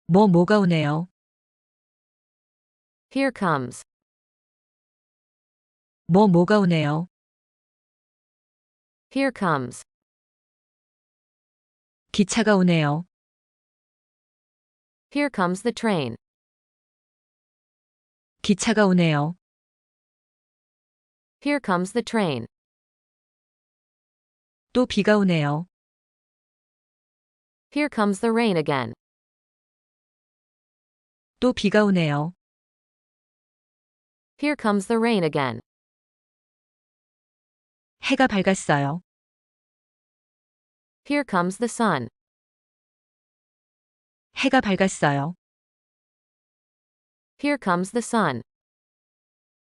뭐가 오네요. Here comes. 뭐가 오네요. Here comes. 기차가 오네요. Here comes the train. 기차가 오네요. Here comes the train. 또 비가 오네요. Here comes the rain again. 또 비가 오네요. Here comes the rain again. 해가 밝았어요. Here comes the sun. 해가 밝았어요. Here comes the sun.